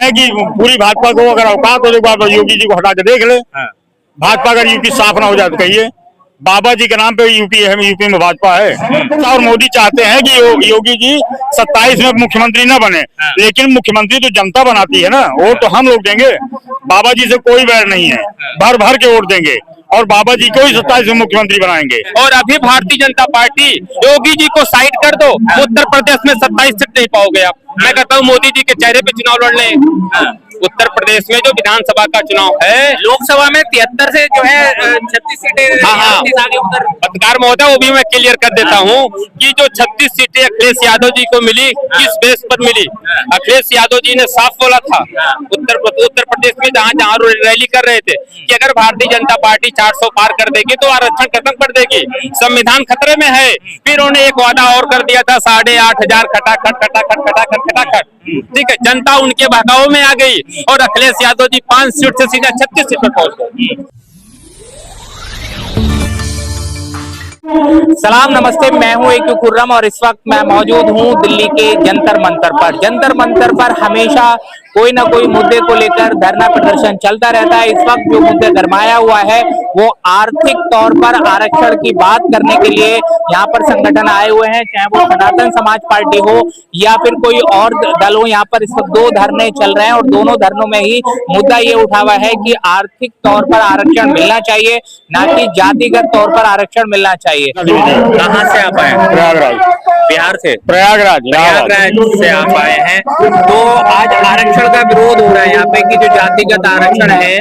हैं कि पूरी भाजपा को अगर औकात हो, एक बार योगी जी को हटा के देख ले। भाजपा अगर यूपी साफ ना हो जाए तो कहिए बाबा जी के नाम पे यूपी है, यूपी में भाजपा है। और मोदी चाहते हैं कि योगी जी 27 में मुख्यमंत्री न बने, लेकिन मुख्यमंत्री तो जनता बनाती है ना, वोट तो हम लोग देंगे। बाबा जी से कोई बैर नहीं है, भर भर के वोट देंगे और बाबा जी को ही 27 में मुख्यमंत्री बनाएंगे। और अभी भारतीय जनता पार्टी योगी जी को साइड कर दो, उत्तर प्रदेश में 27 सीट नहीं पाओगे आप। मैं कहता हूँ मोदी जी के चेहरे पे चुनाव लड़ लें। उत्तर प्रदेश में जो विधानसभा का चुनाव है, लोकसभा में 73 से जो है 36 सीटें। हाँ, पत्रकार महोदय वो भी मैं क्लियर कर देता हूँ कि जो 36 सीटें अखिलेश यादव जी को मिली, किस बेस पर मिली। अखिलेश यादव जी ने साफ बोला था उत्तर प्रदेश में जहाँ रैली कर रहे थे कि अगर भारतीय जनता पार्टी 400 पार कर देगी तो आरक्षण खत्म कर देगी, संविधान खतरे में है। फिर उन्होंने एक वादा और कर दिया था 8,500 खटाखट। ठीक है, जनता उनके बहकाव में आ गई और अखिलेश यादव जी 5 सीट से सीधा 36 सीट पर पहुंच गए। सलाम नमस्ते, मैं हूं एक खुर्रम और इस वक्त मैं मौजूद हूं दिल्ली के जंतर मंतर पर। जंतर मंतर पर हमेशा कोई ना कोई मुद्दे को लेकर धरना प्रदर्शन चलता रहता है। इस वक्त जो मुद्दे गरमाया हुआ है वो आर्थिक तौर पर आरक्षण की बात करने के लिए यहाँ पर संगठन आए हुए हैं, चाहे वो सनातन समाज पार्टी हो या फिर कोई और दल हो। यहाँ पर इस वक्त 2 धरने चल रहे हैं और दोनों धरनों में ही मुद्दा ये उठा हुआ है कि आर्थिक तौर पर आरक्षण मिलना चाहिए, ना कि जातिगत तौर पर आरक्षण मिलना चाहिए। कहाँ से आप आए? प्रयागराज। बिहार से? प्रयागराज से आप आए हैं। तो आज आरक्षण का विरोध हो रहा है यहाँ पे कि जो जातिगत आरक्षण है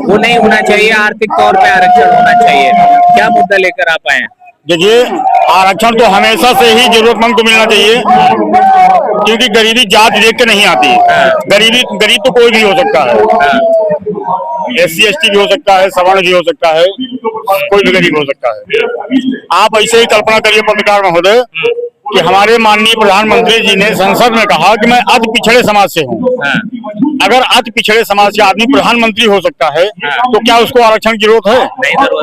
वो नहीं होना चाहिए, आर्थिक तौर पे आरक्षण होना चाहिए। क्या मुद्दा लेकर आप आए हैं? देखिए, आरक्षण तो हमेशा से ही जरूरतमंद को मिलना चाहिए, क्योंकि गरीबी जात देख के नहीं आती। गरीब तो कोई भी हो सकता है, SC ST भी हो सकता है, सवर्ण भी हो सकता है, कोई भी गरीब हो सकता है। आप ऐसे ही कल्पना करिए पत्रकार महोदय कि हमारे माननीय प्रधानमंत्री जी ने संसद में कहा कि मैं अति पिछड़े समाज से हूँ। अगर अति पिछड़े समाज से आदमी प्रधानमंत्री हो सकता है तो क्या उसको आरक्षण की जरूरत है?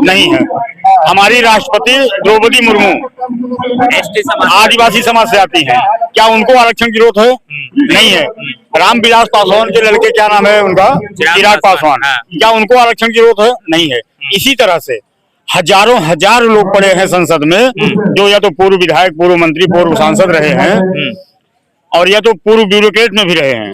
नहीं है। हमारी राष्ट्रपति द्रौपदी मुर्मू आदिवासी समाज से आती हैं, क्या उनको आरक्षण की जरूरत है? नहीं है। रामविलास पासवान के लड़के, क्या नाम है उनका, चिराग पासवान, क्या उनको आरक्षण की जरूरत है? नहीं है। इसी तरह से हजारों हजार लोग पड़े हैं संसद में, जो या तो पूर्व विधायक, पूर्व मंत्री, पूर्व सांसद रहे हैं और या तो पूर्व ब्यूरोक्रेट में भी रहे हैं।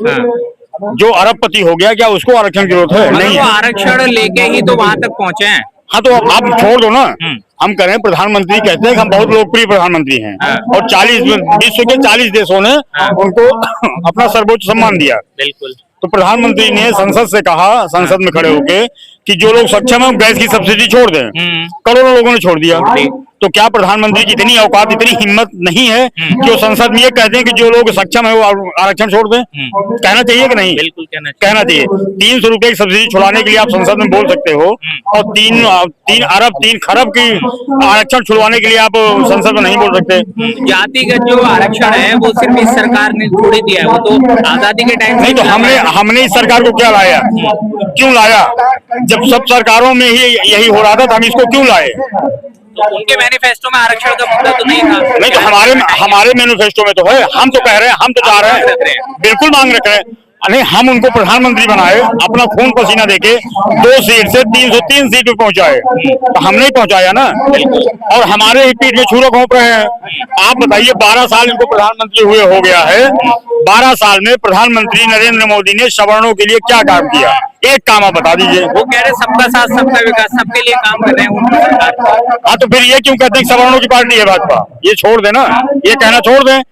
जो अरबपति हो गया, क्या उसको आरक्षण की जरूरत है? नहीं है। आरक्षण लेके ही तो वहां तक पहुंचे हैं। हाँ, तो आप छोड़ दो ना। हम करें प्रधानमंत्री कहते हैं कि हम बहुत लोकप्रिय प्रधानमंत्री हैं और विश्व के 40 देशों ने उनको अपना सर्वोच्च सम्मान दिया। बिल्कुल। तो प्रधानमंत्री ने संसद से कहा, संसद में खड़े होके, कि जो लोग सक्षम है गैस की सब्सिडी छोड़ दें। करोड़ों लोगों ने छोड़ दिया। तो क्या प्रधानमंत्री की इतनी औकात, इतनी हिम्मत नहीं है कि वो संसद में ये कहते हैं कि जो लोग सक्षम है वो आरक्षण छोड़ दें? कहना चाहिए कि नहीं? बिल्कुल कहना चाहिए। 300 रुपए की सब्सिडी छुड़ाने के लिए आप संसद में बोल सकते हो और 3 अरब 3 खरब की आरक्षण छुड़वाने के लिए आप संसद में नहीं बोल सकते। जातिगत जो आरक्षण है वो सिर्फ इस सरकार ने थोड़ी दिया है, वो तो आजादी के टाइम नहीं। तो हमने इस सरकार को क्या लाया, क्यों लाया? जब सब सरकारों में ही यही हो रहा था तो हम इसको क्यों लाए? तो उनके मैनिफेस्टो में आरक्षण का मुद्दा तो नहीं था। नहीं, तो हमारे मैनिफेस्टो में तो है। हम तो कह रहे हैं, हम तो चाह रहे हैं, बिल्कुल मांग रख रहे हैं। नहीं, हम उनको प्रधानमंत्री बनाए, अपना खून पसीना देके 2 सीट से 303 सीट पे पहुंचाए, तो हमने ही पहुंचाया ना। और हमारे ही पीठ में छुरा घोंप रहे हैं। आप बताइए, 12 साल इनको प्रधानमंत्री हुए हो गया है। 12 साल में प्रधानमंत्री नरेंद्र मोदी ने सवर्णों के लिए क्या काम किया? एक काम आप बता दीजिए। वो कह रहे सबका साथ सबका विकास, सबके लिए काम कर रहे हैं उनकी सरकार। हाँ, तो फिर ये क्यों कहते हैं सवर्णों की पार्टी है भाजपा? ये छोड़ देना, ये कहना छोड़ दें।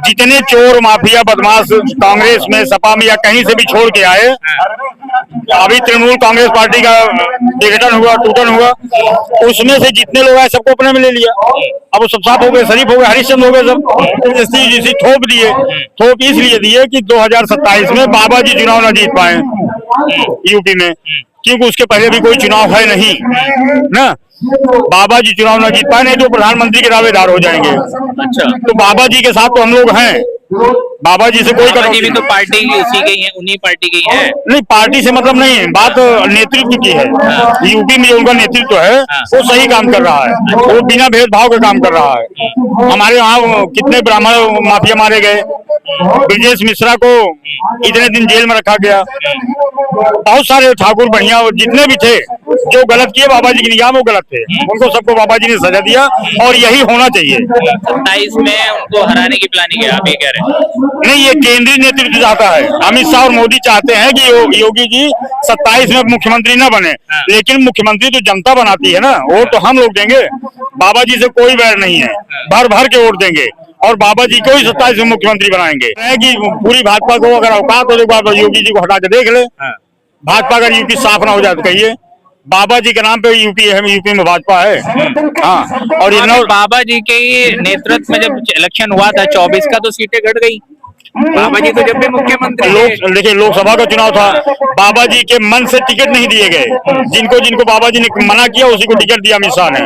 जितने चोर, माफिया, बदमाश कांग्रेस में, सपा में या कहीं से भी छोड़ के आए, अभी तृणमूल कांग्रेस पार्टी का विघटन हुआ, टूटन हुआ, उसमें से जितने लोग आए सबको अपने में ले लिया। अब वो सब साफ हो गए, शरीफ हो गए, हरिश्चंद्र हो गए, सब जैसी थोप दिए। थोप इसलिए दिए कि 2027 में बाबा जी चुनाव न जीत पाए यूपी में, क्योंकि उसके पहले भी कोई चुनाव है नहीं ना। बाबा जी चुनाव न जीत पाए, नहीं तो प्रधानमंत्री के दावेदार हो जाएंगे। अच्छा, तो बाबा जी के साथ तो हम लोग हैं, बाबा जी से कोई बाबा जी कटौती भी तो पार्टी उसी की है, उन्हीं पार्टी की है। नहीं, पार्टी से मतलब नहीं है, बात नेतृत्व की है। यूपी में जो उनका नेतृत्व है वो सही काम कर रहा है, वो बिना भेदभाव के काम कर रहा है। हमारे यहाँ कितने ब्राह्मण माफिया मारे गए, ब्रजेश मिश्रा को इतने दिन जेल में रखा गया, बहुत सारे ठाकुर बढ़िया जितने भी थे जो गलत किए बाबा जी की निगाह में वो गलत थे, उनको सबको बाबा जी ने सजा दिया और यही होना चाहिए। 27 में उनको हराने की प्लानिंग है, आप ये कह रहे हैं? नहीं, ये केंद्रीय नेतृत्व चाहता है, अमित शाह और मोदी चाहते हैं कि योगी जी 27 में मुख्यमंत्री न बने, लेकिन मुख्यमंत्री तो जनता बनाती है ना, वोट तो हम लोग देंगे। बाबा जी से कोई बैर नहीं है, भर भर के वोट देंगे और बाबा जी को ही 27 में मुख्यमंत्री बनाएंगे। है कि पूरी भाजपा को अगर औकात हो तो एक बार योगी जी को हटा के देख ले। भाजपा अगर यूपी साफ ना हो जाए तो कहिए बाबा जी के नाम पे यूपी है, यूपी में भाजपा है। हाँ, और और बाबा जी के नेतृत्व में जब इलेक्शन हुआ था 24 का तो सीटें घट गई। बाबा जी तो जब भी मुख्यमंत्री थे। देखिए लोकसभा का चुनाव था, बाबा जी के मन से टिकट नहीं दिए गए, जिनको जिनको बाबा जी ने मना किया उसी को टिकट दिया अमित शाह ने,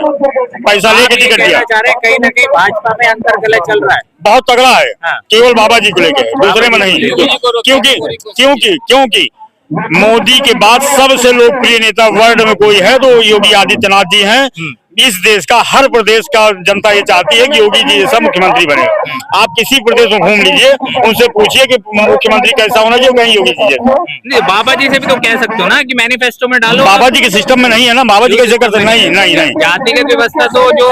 पैसा लेके टिकट दिया। कहीं ना कहीं भाजपा में अंतर गलत चल रहा है, बहुत तगड़ा है। केवल बाबा जी को लेके, दूसरे में नहीं। क्योंकि मोदी के बाद सबसे लोकप्रिय नेता वर्ल्ड में कोई है तो योगी आदित्यनाथ जी हैं। इस देश का हर प्रदेश का जनता ये चाहती है कि योगी जी जैसा मुख्यमंत्री बने। आप किसी प्रदेश में घूम लीजिए, उनसे पूछिए कि मुख्यमंत्री कैसा होना चाहिए, कहीं योगी जी जैसा। नहीं, बाबा जी से भी तो कह सकते हो ना कि मैनिफेस्टो में डालो। बाबा जी के सिस्टम में नहीं है ना, बाबा जी कैसे कर सकते? नहीं। जातिगत व्यवस्था तो जो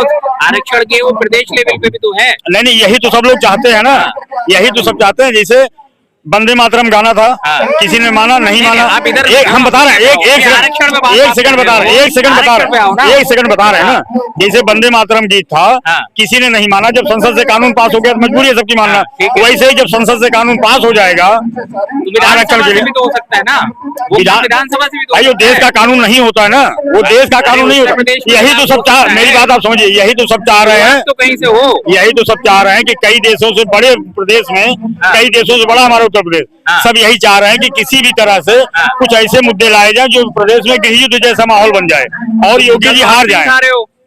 आरक्षण के वो प्रदेश लेवल पे भी तो है। नहीं, यही तो सब लोग चाहते हैं ना, यही तो सब चाहते हैं। जैसे वंदे मातरम गाना था, किसी ने माना नहीं माना। आप इधर हम बता रहे हैं, एक सेकंड बता रहे हैं ना। जैसे वंदे मातरम गीत था, किसी ने नहीं माना, जब संसद से कानून पास हो गया तो मजबूरी है सबकी मानना। वैसे ही जब संसद से कानून पास हो जाएगा आरक्षण के लिए तो हो सकता है ना, विधानसभा से भी तो। भाई देश का कानून नहीं होता है ना, वो देश का कानून नहीं होता। यही तो सब चाह, मेरी बात आप समझिए, यही तो सब चाह रहे हैं, तो कहीं से हो, यही तो सब चाह रहे हैं कि कई देशों से बड़े प्रदेश में, कई देशों से बड़ा हमारा उत्तर प्रदेश, सब यही चाह रहे हैं कि किसी भी तरह से कुछ ऐसे मुद्दे लाए जाए जो प्रदेश में गृह युद्ध जैसा माहौल बन जाए और योगी जी हार जाए।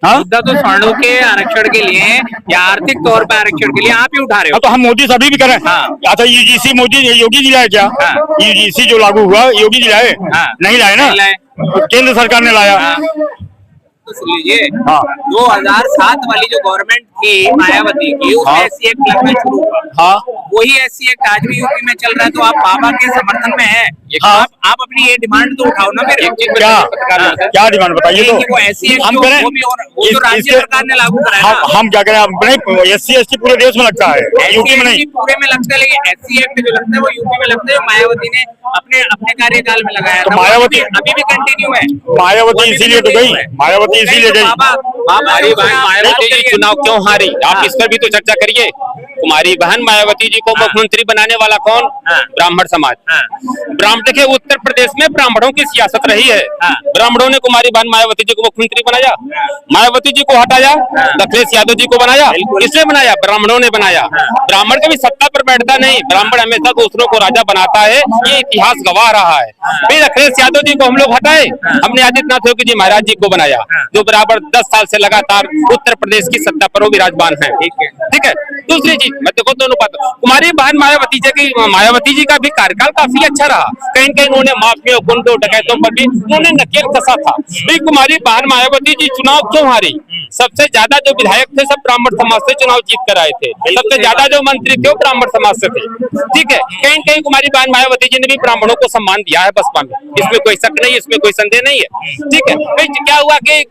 मुद्दा तो सवर्णों के आरक्षण के लिए या आर्थिक तौर पर आरक्षण के लिए आप ही उठा रहे हो। तो हम मोदी से अभी भी करें। अच्छा, यूजीसी मोदी योगी जी लाए क्या? यूजीसी जो लागू हुआ योगी जी लाए? नहीं लाए ना, केंद्र सरकार ने लाया। तो सुन लीजिए, 2007 वाली जो गवर्नमेंट थी मायावती की, उसमें SC एक्ट लगना शुरू हुआ। वही SC एक्ट आज भी यूपी में चल रहा है, तो आप बाबा के समर्थन में है। आप अपनी ये डिमांड तो उठाओ ना फिर। क्या डिमांड बताइए? तो वो SC एक्ट हम करें, वो जो राज्य सरकार ने लागू कराया, हम क्या करें? SC ST पूरे देश में लगता है, यूपी में नहीं। पूरे में लगता है, लेकिन SC एक्ट जो लगता है वो यूपी में लगता है। मायावती ने अपने कार्यकाल में लगाया था, मायावती अभी भी कंटिन्यू है। मायावती इसीलिए तो गई, मायावती इसीलिए गई। मायावती जी चुनाव क्यों हारी, आप इस पर भी तो चर्चा करिए। कुमारी बहन मायावती जी को मुख्यमंत्री बनाने वाला कौन? ब्राह्मण समाज। देखिए उत्तर प्रदेश में ब्राह्मणों की सियासत रही है। ब्राह्मणों ने कुमारी बहन मायावती जी को मुख्यमंत्री बनाया, मायावती जी को हटाया, अखिलेश यादव जी को बनाया। किसने बनाया? ब्राह्मणों ने बनाया। ब्राह्मण कभी सत्ता पर बैठता नहीं, ब्राह्मण हमेशा दूसरों को राजा बनाता है, ये इतिहास गवाह रहा है। फिर अखिलेश यादव जी को हम लोग हटाए, हमने आदित्यनाथ योगी जी महाराज जी को बनाया, जो बराबर 10 साल से लगातार उत्तर प्रदेश की सत्ता पर वो विराजमान है। ठीक है। दूसरी चीज मैं देखो दोनों बात, कुमारी बहन मायावती जी का भी कार्यकाल काफी अच्छा रहा। कहीं कहीं उन्होंने माफिया, गुंडों, डकैतों पर भी उन्होंने नकेल कसा था। कुमारी बहन मायावती जी चुनाव क्यों हारी? सबसे ज्यादा जो विधायक थे सब ब्राह्मण समाज से चुनाव जीत कर आए थे, सबसे ज्यादा जो मंत्री थे वो ब्राह्मण समाज से थे। ठीक है। कहीं कहीं कुमारी बहन मायावती जी ने भी ब्राह्मणों को सम्मान दिया है बसपा में, इसमें कोई शक नहीं, इसमें कोई संदेह नहीं है। ठीक है। क्या हुआ कि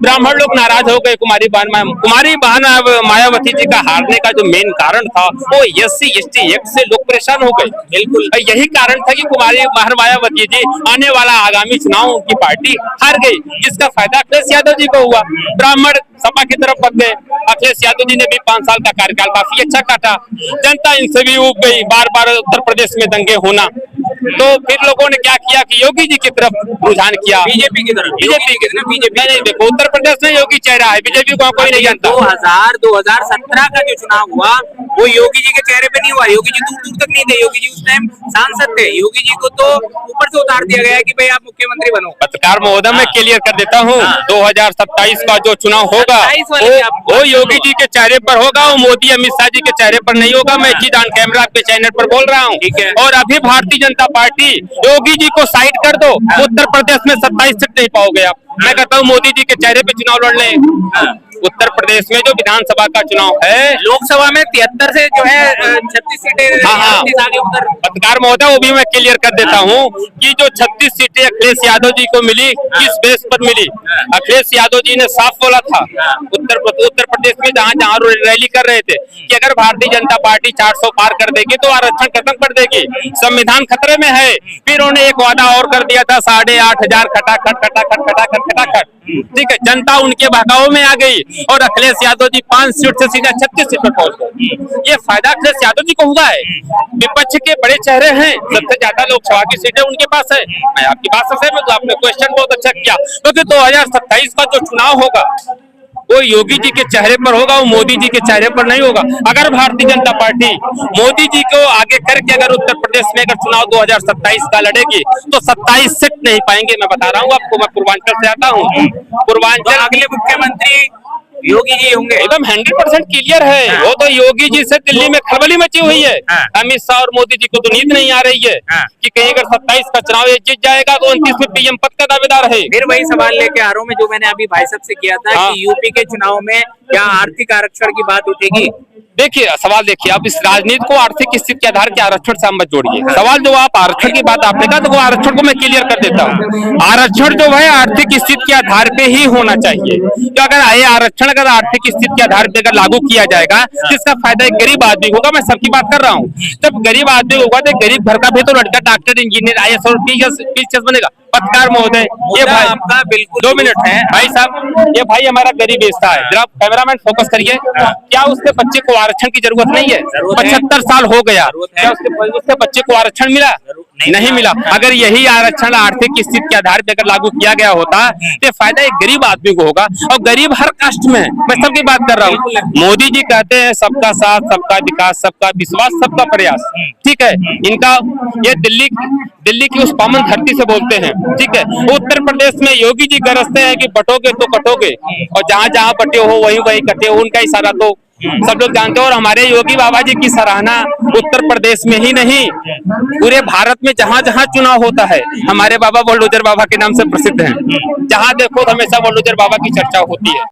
ब्राह्मण लोग नाराज हो गए। कुमारी बहन मायावती जी का हारने का जो मेन कारण था वो SC ST एक्ट से लोग परेशान हो गए। बिल्कुल यही कारण था कि कुमारी बहन मायावती जी आने वाला आगामी चुनाव की पार्टी हार गई, जिसका फायदा अखिलेश यादव जी को हुआ। ब्राह्मण सपा की तरफ बढ़ गए। अखिलेश यादव जी ने भी 5 साल का कार्यकाल काफी अच्छा काटा, जनता इनसे भी उब गई। बार बार उत्तर प्रदेश में दंगे होना, तो फिर लोगों ने क्या किया कि योगी जी की तरफ रुझान किया, बीजेपी की तरफ, बीजेपी नहीं, देखो उत्तर प्रदेश में योगी चेहरा है, बीजेपी को कोई नहीं जानता। 2017 का जो चुनाव हुआ वो योगी जी के चेहरे पे नहीं हुआ। योगी जी दूर दूर तक नहीं थे, योगी जी उस टाइम सांसद थे। योगी जी को तो ऊपर से उतार दिया गया है कि भाई आप मुख्यमंत्री बनो। पत्रकार महोदय मैं क्लियर कर देता हूँ, 2027 का जो चुनाव होगा वो योगी जी के चेहरे पर होगा, वो मोदी अमित शाह जी के चेहरे पर नहीं होगा। मैं चीज ऑन कैमरा आपके चैनल पर बोल रहा हूँ। और अभी भारतीय जनता पार्टी योगी जी को साइड कर दो, उत्तर प्रदेश में 27 सीट नहीं पाओगे आप। मैं कहता हूँ मोदी जी के चेहरे पे चुनाव लड़ लें। उत्तर प्रदेश में जो विधानसभा का चुनाव है, लोकसभा में 73 से जो है 36 सीटें। हाँ, पत्रकार महोदय वो भी मैं क्लियर कर देता हूँ कि जो 36 सीटें अखिलेश यादव जी को मिली, किस बेस पर मिली। अखिलेश यादव जी ने साफ बोला था उत्तर प्रदेश में जहाँ जहाँ रैली कर रहे थे कि अगर भारतीय जनता पार्टी 400 पार कर देगी तो आरक्षण खत्म कर देगी, संविधान खतरे में है। फिर उन्होंने एक वादा और कर दिया था 8,500 खटाखट। ठीक है, जनता उनके बहकाव में आ गई और अखिलेश यादव जी 5 सीट से सीधा 36 सीट पर पहुंच गए। ये फायदा अखिलेश यादव जी को हुआ है। विपक्ष के बड़े चेहरे हैं, सबसे ज्यादा लोकसभा की सीटें उनके पास है। मैं आपकी बात से सहमत हूं, आपने क्वेश्चन बहुत अच्छा किया, क्योंकि 2027 का जो चुनाव होगा वो योगी जी के चेहरे पर होगा, वो मोदी जी के चेहरे पर नहीं होगा। अगर भारतीय जनता पार्टी मोदी जी को आगे करके अगर उत्तर प्रदेश में अगर चुनाव 2027 का लड़ेगी तो 27 सीट नहीं पाएंगे। मैं बता रहा हूँ आपको, मैं पूर्वांचल से आता हूँ। पूर्वांचल अगले मुख्यमंत्री योगी जी होंगे, एकदम 100% क्लियर है। वो तो योगी जी से दिल्ली में खलबली मची हुई है। अमित शाह और मोदी जी को तो नींद नहीं आ रही है कि कहीं अगर 27 का चुनाव जीत जाएगा तो 29 में पीएम पद का दावेदार है। फिर वही सवाल लेके आ रहा हूँ मैं, जो मैंने अभी भाई साहब से किया था कि यूपी के चुनाव में क्या आर्थिक आरक्षण की बात उठेगी? देखिए सवाल देखिए, आप इस राजनीति को आर्थिक स्थिति के आधार के आरक्षण से हम मत जोड़िए। सवाल जो आप आरक्षण की बात आपने कहा, तो वो आरक्षण को मैं क्लियर कर देता हूँ। आरक्षण जो है आर्थिक स्थिति के आधार पे ही होना चाहिए। तो अगर ये आरक्षण अगर आर्थिक स्थिति के आधार पे अगर लागू किया जाएगा तो इसका फायदा एक गरीब आदमी होगा। मैं सबकी बात कर रहा हूँ। जब गरीब आदमी होगा तो गरीब घर का भी तो लड़का डॉक्टर, इंजीनियर, IAS और PCS बनेगा। पत्रकार महोदय, ये भाई आपका बिल्कुल 2 मिनट है भाई साहब, ये भाई हमारा गरीब बेचता है। जरा कैमरामैन फोकस करिए, क्या उसके बच्चे को आरक्षण की जरूरत नहीं है? 75 साल हो गया, क्या उसके बच्चे को आरक्षण मिला? नहीं मिला। अगर यही आरक्षण आर्थिक स्थिति के आधार पर अगर लागू किया गया होता तो फायदा एक गरीब आदमी को होगा, और गरीब हर कास्ट में। मैं सबकी बात कर रहा हूँ। मोदी जी कहते हैं सबका साथ, सबका विकास, सबका विश्वास, सबका प्रयास। ठीक है, इनका ये दिल्ली की उस पावन धरती से बोलते हैं। ठीक है, उत्तर प्रदेश में योगी जी गरजते हैं कि बटोगे तो कटोगे, और जहाँ जहाँ बटे हो वही वही कटे हो। उनका इशारा तो सब लोग जानते हो। और हमारे योगी बाबा जी की सराहना उत्तर प्रदेश में ही नहीं पूरे भारत में जहाँ जहाँ चुनाव होता है हमारे बाबा बुलडोजर बाबा के नाम से प्रसिद्ध हैं। जहाँ देखो हमेशा बुलडोजर बाबा की चर्चा होती है।